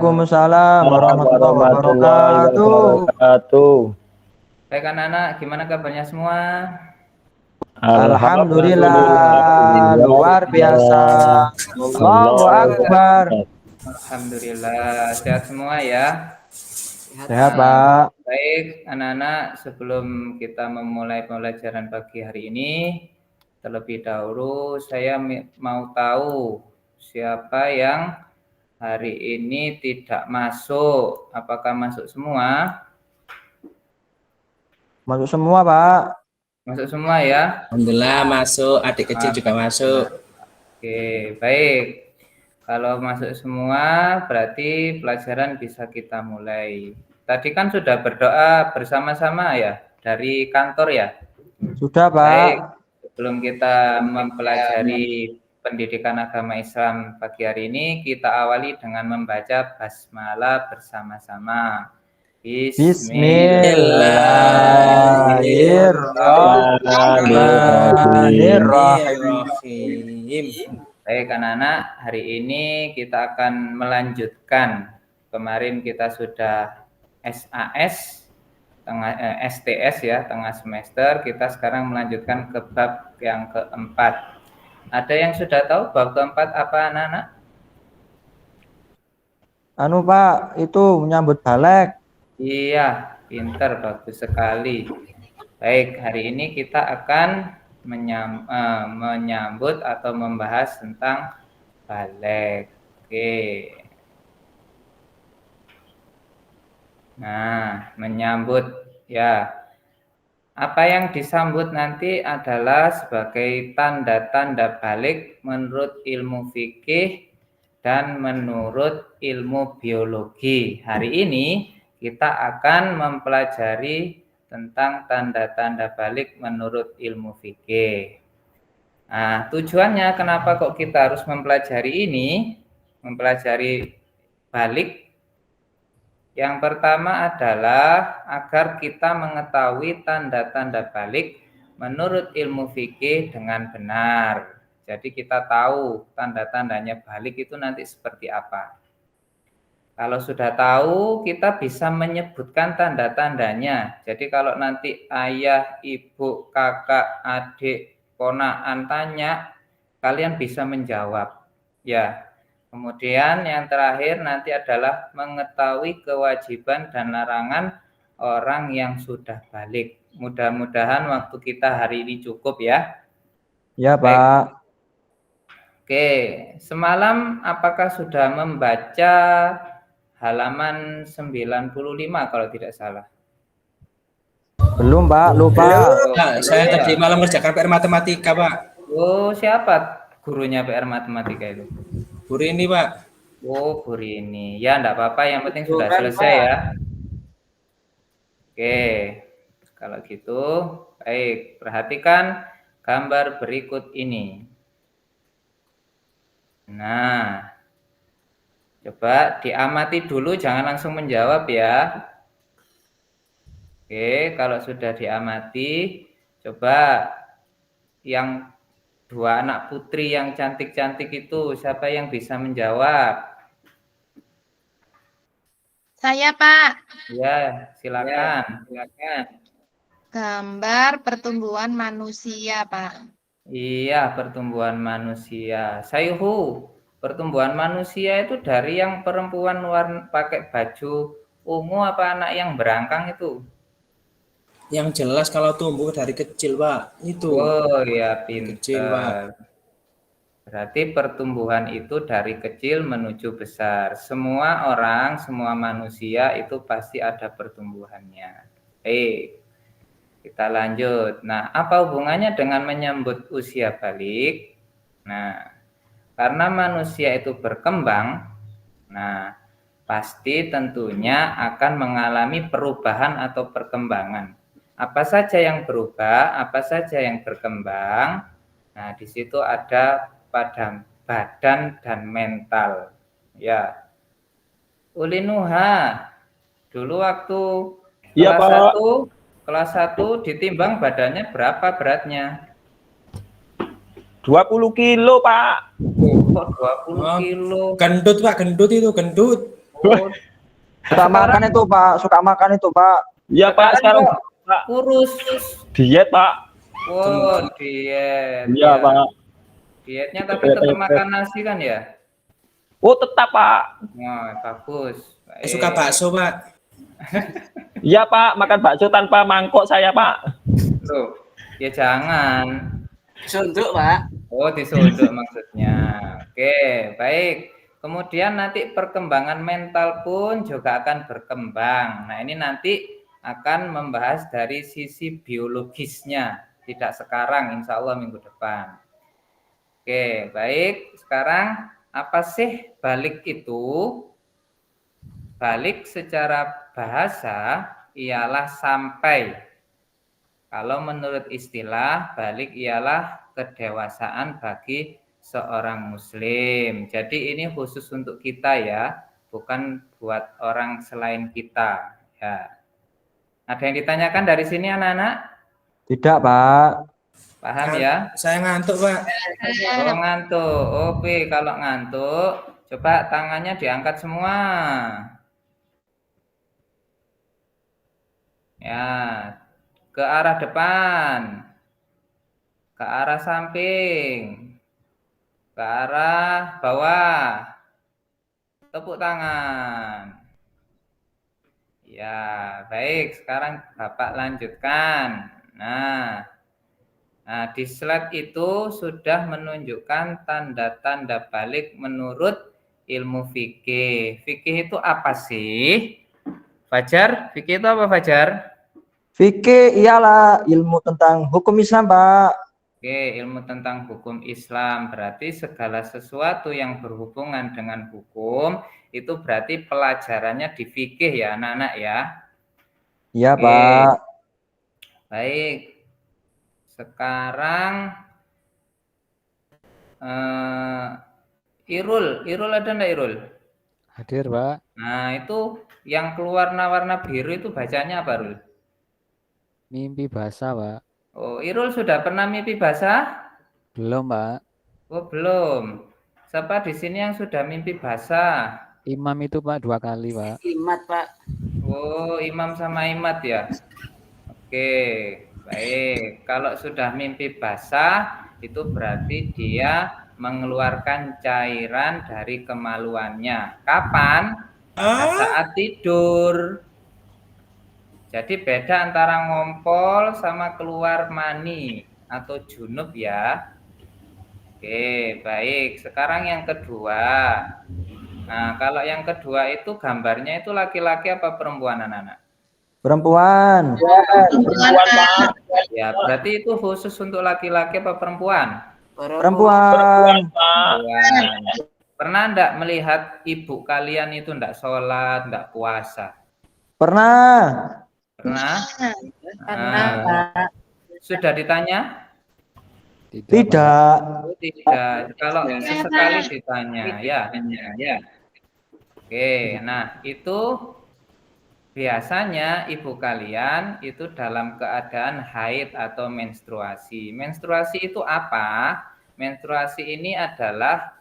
Waalaikumsalam warahmatullahi warahmatullahi wabarakatuh. wabarakatuh. Baik anak-anak, gimana kabarnya semua? Alhamdulillah, luar biasa. Allahu Akbar. Alhamdulillah, sehat semua ya. Sehat, Pak. Baik anak-anak, sebelum kita memulai pembelajaran pagi hari ini, terlebih dahulu saya mau tahu siapa yang hari ini tidak masuk. Apakah masuk semua? Masuk semua, Pak. Masuk semua ya. Alhamdulillah masuk, adik kecil juga masuk. Oke, baik. Kalau masuk semua, berarti pelajaran bisa kita mulai. Tadi kan sudah berdoa bersama-sama ya, dari kantor ya? Sudah, Pak. Baik, sebelum kita mempelajari pendidikan agama Islam pagi hari ini, kita awali dengan membaca basmalah bersama-sama. Bismillahirrahmanirrahim. Baik anak-anak, hari ini kita akan melanjutkan. Kemarin kita sudah SAS, STS ya, tengah semester. Kita sekarang melanjutkan ke bab yang keempat. Ada yang sudah tahu bab keempat apa anak-anak? Anu, Pak, itu menyambut balik. Iya, pinter, bagus sekali. Baik, hari ini kita akan menyambut atau membahas tentang balik. Oke. Nah, menyambut ya. Apa yang disambut nanti adalah sebagai tanda-tanda balik menurut ilmu fikih dan menurut ilmu biologi. Hari ini kita akan mempelajari tentang tanda-tanda balik menurut ilmu fikih. Nah, tujuannya kenapa kok kita harus mempelajari ini? Mempelajari balik. Yang pertama adalah agar kita mengetahui tanda-tanda balik menurut ilmu fikih dengan benar. Jadi kita tahu tanda-tandanya balik itu nanti seperti apa. Kalau sudah tahu, kita bisa menyebutkan tanda-tandanya. Jadi kalau nanti ayah, ibu, kakak, adik, ponakan tanya, kalian bisa menjawab. Ya. Kemudian yang terakhir nanti adalah mengetahui kewajiban dan larangan orang yang sudah balik. Mudah-mudahan waktu kita hari ini cukup ya. Ya, Pak. Oke, semalam apakah sudah membaca halaman 95 kalau tidak salah? Belum, Pak, lupa. Nah, saya tadi malam mengerjakan PR matematika, Pak. Oh, siapa gurunya PR matematika itu? Bu Rini, Pak. Oh, Bu Rini. Ya, enggak apa-apa, yang penting sudah selesai ya. Oke, kalau gitu, baik. Perhatikan gambar berikut ini. Nah, coba diamati dulu, jangan langsung menjawab ya. Oke, kalau sudah diamati, coba yang dua anak putri yang cantik-cantik itu, siapa yang bisa menjawab? Saya, Pak. Ya, silakan. Gambar pertumbuhan manusia, Pak. Iya, pertumbuhan manusia. Sayhu, pertumbuhan manusia itu dari yang perempuan pakai baju ungu apa anak yang berangkang itu? Yang jelas kalau tumbuh dari kecil, Pak. Itu. Oh ya, pintar. Kecil, Pak. Berarti pertumbuhan itu dari kecil menuju besar. Semua orang, semua manusia itu pasti ada pertumbuhannya. Kita lanjut. Nah, apa hubungannya dengan menyambut usia balik? Nah, karena manusia itu berkembang, nah, pasti tentunya akan mengalami perubahan atau perkembangan. Apa saja yang berubah, apa saja yang berkembang. Nah, di situ ada pada badan dan mental. Ya. Ulinuha, dulu waktu kelas 1 ditimbang badannya berapa beratnya? 20 kilo, Pak. Oh, 20 kilo. Gendut, Pak. Gendut itu, gendut. Oh, Suka makan itu, Pak. Suka makan itu, Pak. Iya Pak, sekarang kok Pak kurus. diet Pak. Wow, diet. Iya Ya. Pak. Dietnya tapi tetap makan nasi kan ya? Oh tetap Pak. Wah, bagus. Suka Baik. bakso, Pak. Iya Pak, makan bakso tanpa mangkok saya Pak. Loh, ya jangan. Sunduk, Pak. Oh, disunduk maksudnya. Oke, baik. Kemudian nanti perkembangan mental pun juga akan berkembang. Nah, ini nanti akan membahas dari sisi biologisnya. Tidak sekarang, insya Allah minggu depan. Oke, baik. Sekarang, apa sih balik itu? Balik secara bahasa ialah sampai. Kalau menurut istilah, balik ialah kedewasaan bagi seorang muslim. Jadi ini khusus untuk kita ya, bukan buat orang selain kita. Ya. Ada yang ditanyakan dari sini anak-anak? Tidak, Pak. Paham ya? Saya ngantuk, Pak. Oh ngantuk. Oke, kalau ngantuk, coba tangannya diangkat semua. Ya, ke arah depan, ke arah samping, ke arah bawah. Tepuk tangan. Ya, baik. Sekarang Bapak lanjutkan. Nah, di slide itu sudah menunjukkan tanda-tanda balik menurut ilmu fikih. Fikih itu apa sih? Fajar, fikih itu apa Fajar? Fikih ialah ilmu tentang hukum Islam, Pak. Oke, ilmu tentang hukum Islam berarti segala sesuatu yang berhubungan dengan hukum itu berarti pelajarannya di fikih ya anak-anak ya. Iya, Oke. Pak. Baik. Sekarang Irul ada enggak Irul? Hadir, Pak. Nah, itu yang keluar warna biru itu bacanya apa, Rul? Mimpi basah, Pak. Oh, Irul sudah pernah mimpi basah? Belum, Pak. Oh, belum. Siapa di sini yang sudah mimpi basah? Imam itu, Pak, 2 kali, Pak. Imat, Pak. Oh, Imam sama Imat ya? Oke, baik. Kalau sudah mimpi basah, itu berarti dia mengeluarkan cairan dari kemaluannya. Kapan? Saat tidur. Jadi beda antara ngompol sama keluar mani atau junub ya. Oke, baik. Sekarang yang kedua. Nah, kalau yang kedua itu gambarnya itu laki-laki apa perempuan anak-anak? Perempuan. Ya, berarti itu khusus untuk laki-laki apa perempuan? Perempuan. Perempuan. Pernah enggak melihat ibu kalian itu enggak sholat, enggak puasa? Pernah. Pernah? Pernah, Nah, Pak. sudah ditanya? Tidak, Pak. Tidak. Oh, tidak. Kalau sesekali ditanya, ya. Oke, nah itu biasanya ibu kalian itu dalam keadaan haid atau menstruasi. Menstruasi itu apa? Menstruasi ini adalah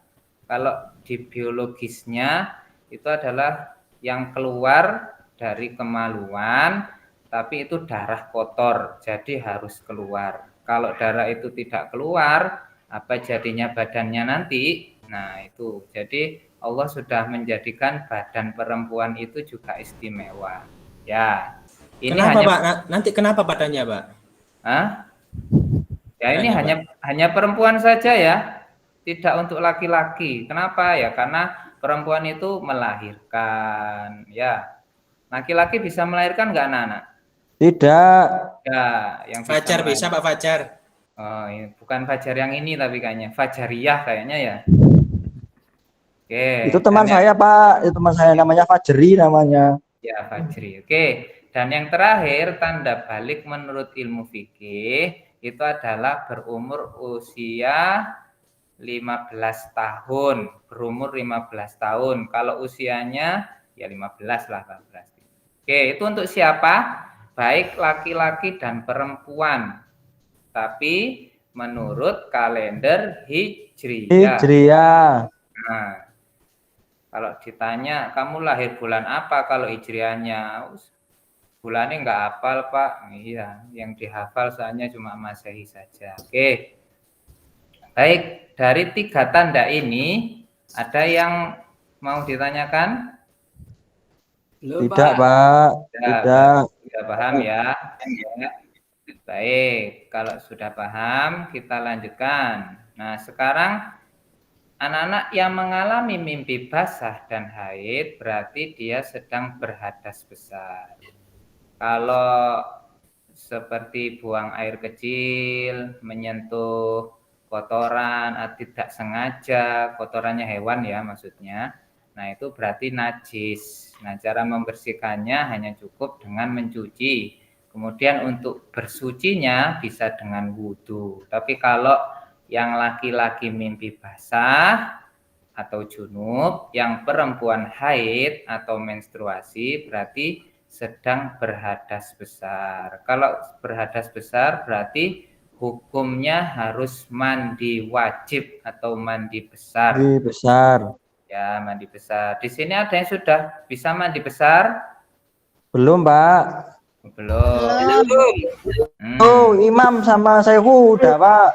kalau di biologisnya itu adalah yang keluar dari kemaluan, tapi itu darah kotor, jadi harus keluar. Kalau darah itu tidak keluar, apa jadinya badannya nanti? Nah itu, jadi Allah sudah menjadikan badan perempuan itu juga istimewa. Ya, ini Kenapa, hanya Pak? Nanti kenapa badannya, Pak? Hah? Ya ini Badannya, hanya perempuan saja ya, tidak untuk laki-laki. Kenapa ya? Karena perempuan itu melahirkan. Ya, laki-laki bisa melahirkan nggak anak-anak? Tidak. Ya, yang Fajar bisa, melahirkan. Pak Fajar. Oh, ini bukan Fajar yang ini tapi kayaknya Fajariyah kayaknya ya. Oke. Itu teman dan saya, Pak. Itu teman saya namanya Fajri namanya. Ya, Fajri. Oke. Dan yang terakhir, tanda balik menurut ilmu fikih itu adalah berumur usia 15 tahun. Berumur 15 tahun. Kalau usianya ya 15 lah, 14. Oke, itu untuk siapa? Baik laki-laki dan perempuan. Tapi menurut kalender Hijriyah. Hijriyah. Nah, Kalau ditanya, kamu lahir bulan apa kalau hijriahnya? Bulannya nggak hafal, Pak. Iya, yang dihafal soalnya cuma Masehi saja. Oke. Baik, dari 3 tanda ini, ada yang mau ditanyakan? Belum, Tidak, Pak. Pak. Ya, Tidak. sudah paham ya? Ya. Baik, kalau sudah paham, kita lanjutkan. Nah, sekarang anak-anak yang mengalami mimpi basah dan haid berarti dia sedang berhadas besar. Kalau seperti buang air kecil, menyentuh kotoran, tidak sengaja, kotorannya hewan ya maksudnya. Nah, itu berarti najis. Nah, cara membersihkannya hanya cukup dengan mencuci. Kemudian untuk bersucinya bisa dengan wudhu. Tapi kalau yang laki-laki mimpi basah atau junub, yang perempuan haid atau menstruasi berarti sedang berhadas besar. Kalau berhadas besar berarti hukumnya harus mandi wajib atau mandi besar. Mandi besar. Ya, mandi besar. Di sini ada yang sudah bisa mandi besar? Belum, Pak. Belum. Oh, Imam sama Saihu udah, Pak.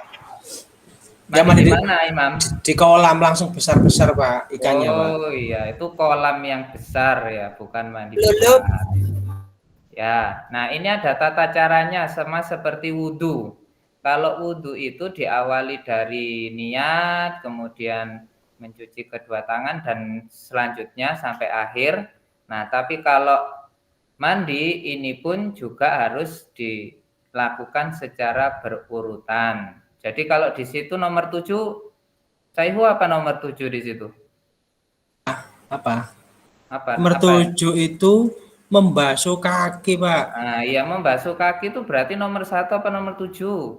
Ya, Mandi di mandi mana, Imam? di kolam langsung besar-besar, Pak, ikannya, Pak. Oh iya, itu kolam yang besar ya, bukan mandi besar. Ya, nah ini ada tata caranya sama seperti wudhu. Kalau wudhu itu diawali dari niat, kemudian mencuci kedua tangan dan selanjutnya sampai akhir. Nah, tapi kalau mandi ini pun juga harus dilakukan secara berurutan. Jadi kalau di situ nomor 7, Saihu apa nomor 7 di situ? Apa? Apa? Nomor Apa? 7 itu membasuh kaki, Pak. Nah, iya membasuh kaki itu berarti nomor 1 apa nomor 7?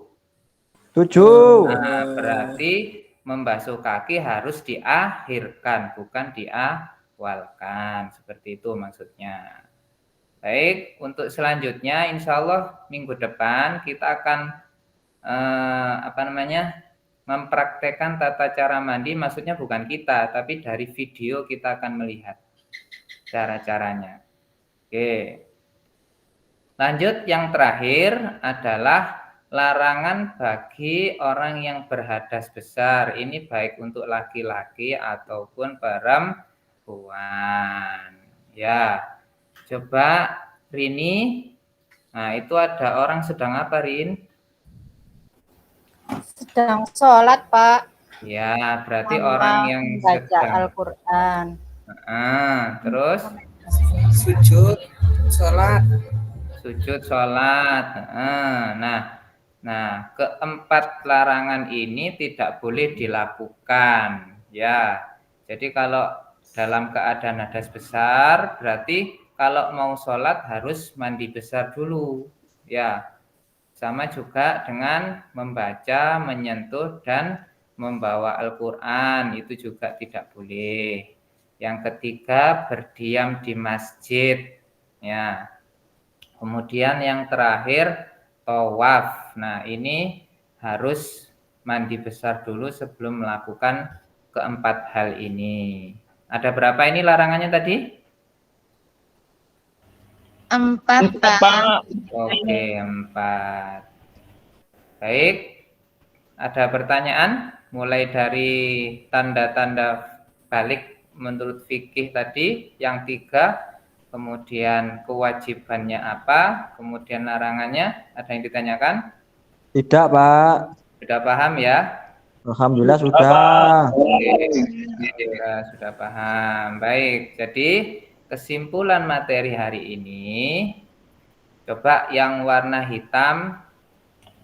7. Nah, berarti membasuh kaki harus diakhirkan, bukan diawalkan. Seperti itu maksudnya. Baik, untuk selanjutnya insya Allah minggu depan kita akan mempraktekkan tata cara mandi, maksudnya bukan kita, tapi dari video kita akan melihat cara-caranya. Oke. Lanjut, yang terakhir adalah larangan bagi orang yang berhadas besar. Ini baik untuk laki-laki ataupun perempuan. Ya, coba Rini. Nah, itu ada orang sedang apa, Rin? Sedang sholat, Pak. Ya, berarti Sama orang yang membaca sedang. Al-Quran. Terus Sujud, sholat. sujud sholat. Nah, keempat larangan ini tidak boleh dilakukan. Ya, jadi kalau dalam keadaan hadas besar, berarti kalau mau sholat harus mandi besar dulu. Ya, sama juga dengan membaca, menyentuh, dan membawa Al-Quran. Itu juga tidak boleh. Yang ketiga, berdiam di masjid. Ya. Kemudian yang terakhir, tawaf. Nah, ini harus mandi besar dulu sebelum melakukan keempat hal ini. Ada berapa ini larangannya tadi? 4, Pak. Pak. Oke, 4. Baik. Ada pertanyaan? Mulai dari tanda-tanda balik menurut fikih tadi, yang 3, kemudian kewajibannya apa, kemudian larangannya, ada yang ditanyakan? Tidak, Pak. Sudah paham ya? Alhamdulillah sudah. Oke, sudah paham. Baik, jadi kesimpulan materi hari ini, coba yang warna hitam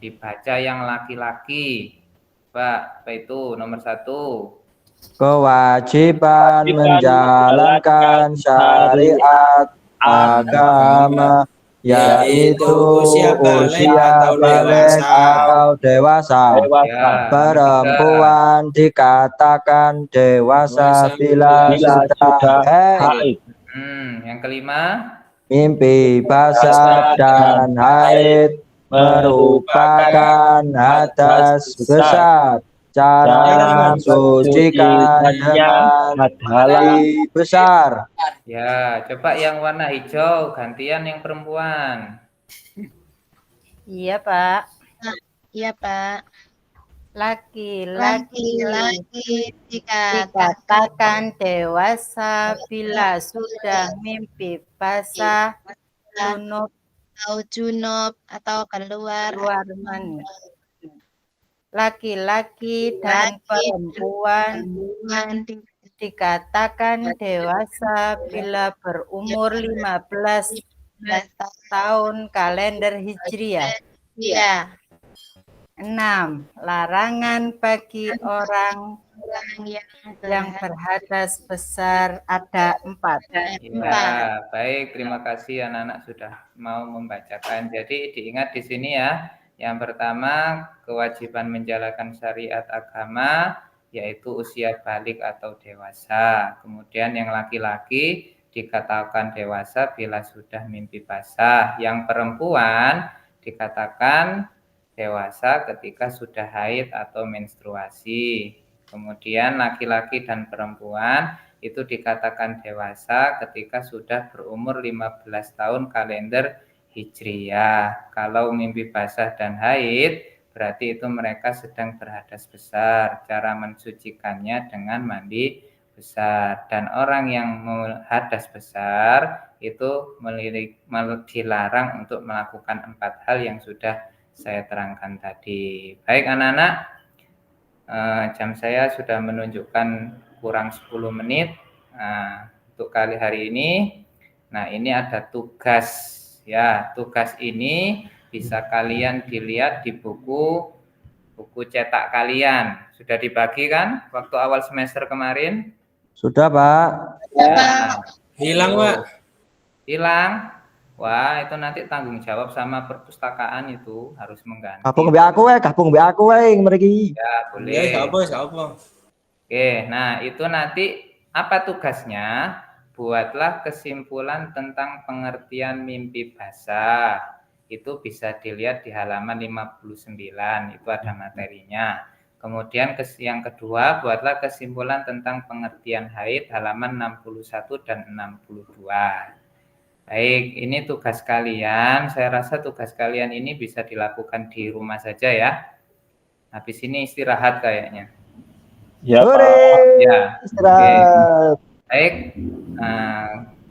dibaca yang laki-laki. Pak, apa itu nomor 1? Kewajiban menjalankan syariat agama, yaitu usia balik atau dewasa. Ya, Perempuan dikatakan dewasa bila sudah haid. Yang kelima, Mimpi basah dan haid merupakan hadas besar. cara mensucikannya dengan adalah mandi besar. Ya, coba yang warna hijau gantian yang perempuan. Iya, Pak. Iya, Pak. Laki-laki Laki-laki dikatakan dikatakan dewasa bila sudah mimpi basah, junub, atau junub atau keluar keluar mani. Laki-laki dan perempuan dikatakan dewasa bila berumur 15 tahun kalender Hijriah. Iya. 6. Larangan bagi orang yang berhadas besar ada 4. Ya, baik. Terima kasih anak-anak sudah mau membacakan. Jadi diingat di sini ya. Yang pertama, kewajiban menjalankan syariat agama, yaitu usia balik atau dewasa. Kemudian yang laki-laki dikatakan dewasa bila sudah mimpi basah. Yang perempuan dikatakan dewasa ketika sudah haid atau menstruasi. Kemudian laki-laki dan perempuan itu dikatakan dewasa ketika sudah berumur 15 tahun kalender Hijriah. Kalau mimpi basah dan haid, berarti itu mereka sedang berhadas besar. Cara mensucikannya dengan mandi besar. Dan orang yang hadas besar itu dilarang untuk melakukan 4 hal yang sudah saya terangkan tadi. Baik anak-anak, jam saya sudah menunjukkan kurang 10 menit. Nah, untuk kali hari ini, nah ini ada tugas. Ya, tugas ini bisa kalian dilihat di buku cetak kalian. Sudah dibagi kan waktu awal semester kemarin? Sudah, Pak. Ya. Hilang, Pak. Hilang? Wah, itu nanti tanggung jawab sama perpustakaan itu harus mengganti. Gabung mbek aku wae mriki. Ya, boleh. Ya, apa? Oke, nah itu nanti apa tugasnya? Buatlah kesimpulan tentang pengertian mimpi basah. Itu bisa dilihat di halaman 59, itu ada materinya. Kemudian yang kedua, buatlah kesimpulan tentang pengertian haid halaman 61 dan 62. Baik, ini tugas kalian. Saya rasa tugas kalian ini bisa dilakukan di rumah saja ya. Habis ini istirahat kayaknya. Ya, Pak. Ya. Istirahat. Baik,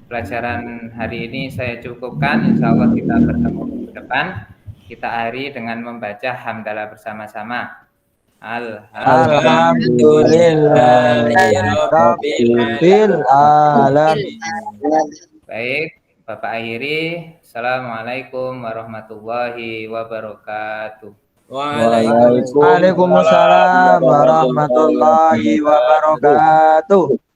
pelajaran hari ini saya cukupkan. Insya Allah kita bertemu minggu depan. Kita akhiri dengan membaca hamdalah bersama-sama. Alhamdulillahirabbil alamin. Baik, Bapak akhiri. Assalamualaikum warahmatullahi wabarakatuh. Waalaikumsalam warahmatullahi wabarakatuh.